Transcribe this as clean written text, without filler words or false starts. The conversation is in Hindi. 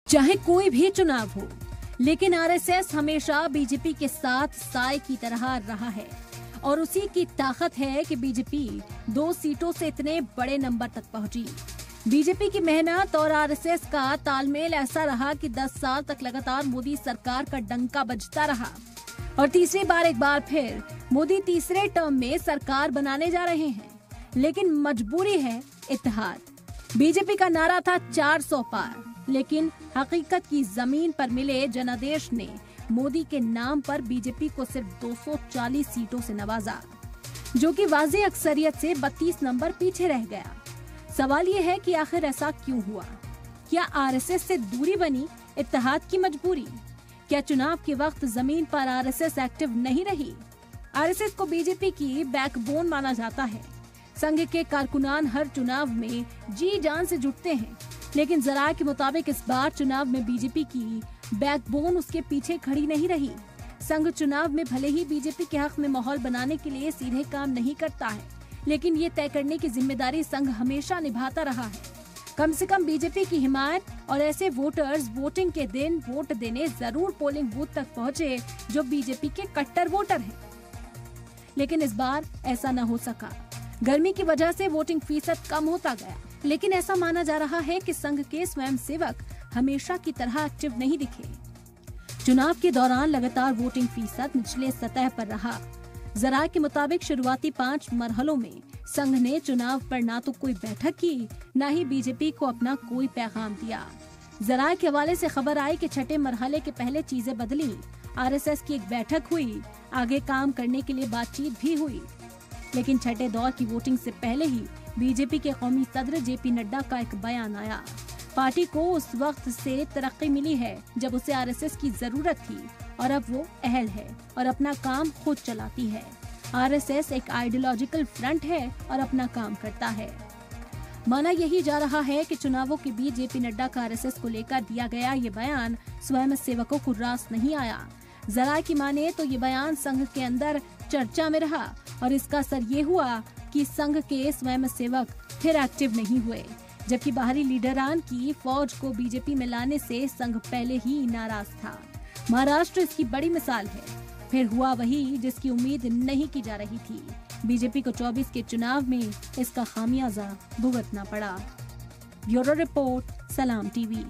चाहे कोई भी चुनाव हो, लेकिन आरएसएस हमेशा बीजेपी के साथ साए की तरह रहा है और उसी की ताकत है कि बीजेपी 2 सीटों से इतने बड़े नंबर तक पहुंची। बीजेपी की मेहनत और आरएसएस का तालमेल ऐसा रहा कि 10 साल तक लगातार मोदी सरकार का डंका बजता रहा और तीसरी बार एक बार फिर मोदी तीसरे टर्म में सरकार बनाने जा रहे हैं। लेकिन मजबूरी है इत्तेहाद। बीजेपी का नारा था 400 पार, लेकिन हकीकत की जमीन पर मिले जनादेश ने मोदी के नाम पर बीजेपी को सिर्फ 240 सीटों से नवाजा, जो कि वाज़ेह अक्सरियत से 32 नंबर पीछे रह गया। सवाल ये है कि आखिर ऐसा क्यों हुआ? क्या आरएसएस से दूरी बनी इत्तेहाद की मजबूरी? क्या चुनाव के वक्त जमीन पर आरएसएस एक्टिव नहीं रही? आरएसएस को बीजेपी की बैकबोन माना जाता है। संघ के कारकुनान हर चुनाव में जी जान से जुटते हैं, लेकिन जराये के मुताबिक इस बार चुनाव में बीजेपी की बैकबोन उसके पीछे खड़ी नहीं रही। संघ चुनाव में भले ही बीजेपी के हक में माहौल बनाने के लिए सीधे काम नहीं करता है, लेकिन ये तय करने की जिम्मेदारी संघ हमेशा निभाता रहा है। कम से कम बीजेपी की हिमायत और ऐसे वोटर्स वोटिंग के दिन वोट देने जरूर पोलिंग बूथ तक पहुँचे जो बीजेपी के कट्टर वोटर हैं। लेकिन इस बार ऐसा न हो सका। गर्मी की वजह से वोटिंग फीसद कम होता गया, लेकिन ऐसा माना जा रहा है कि संघ के स्वयंसेवक हमेशा की तरह एक्टिव नहीं दिखे। चुनाव के दौरान लगातार वोटिंग फीसद निचले सतह पर रहा। जराये के मुताबिक शुरुआती 5 मरहलों में संघ ने चुनाव पर ना तो कोई बैठक की, न ही बीजेपी को अपना कोई पैगाम दिया। जराये के हवाले से खबर आई कि छठे मरहले के पहले चीजें बदली। आरएसएस की एक बैठक हुई, आगे काम करने के लिए बातचीत भी हुई, लेकिन छठे दौर की वोटिंग से पहले ही बीजेपी के कौमी सदर जेपी नड्डा का एक बयान आया। पार्टी को उस वक्त से तरक्की मिली है जब उसे आरएसएस की जरूरत थी और अब वो अहल है और अपना काम खुद चलाती है। आरएसएस एक आइडियोलॉजिकल फ्रंट है और अपना काम करता है। माना यही जा रहा है कि चुनावों के बीच जेपी नड्डा का आरएसएस को लेकर दिया गया ये बयान स्वयं सेवकों को रास नहीं आया। जराये की माने तो ये बयान संघ के अंदर चर्चा में रहा और इसका असर ये हुआ कि संघ के स्वयं सेवक फिर एक्टिव नहीं हुए, जबकि बाहरी लीडरान की फौज को बीजेपी में लाने से संघ पहले ही नाराज था। महाराष्ट्र इसकी बड़ी मिसाल है। फिर हुआ वही जिसकी उम्मीद नहीं की जा रही थी। बीजेपी को 24 के चुनाव में इसका खामियाजा भुगतना पड़ा। ब्यूरो रिपोर्ट, सलाम टीवी।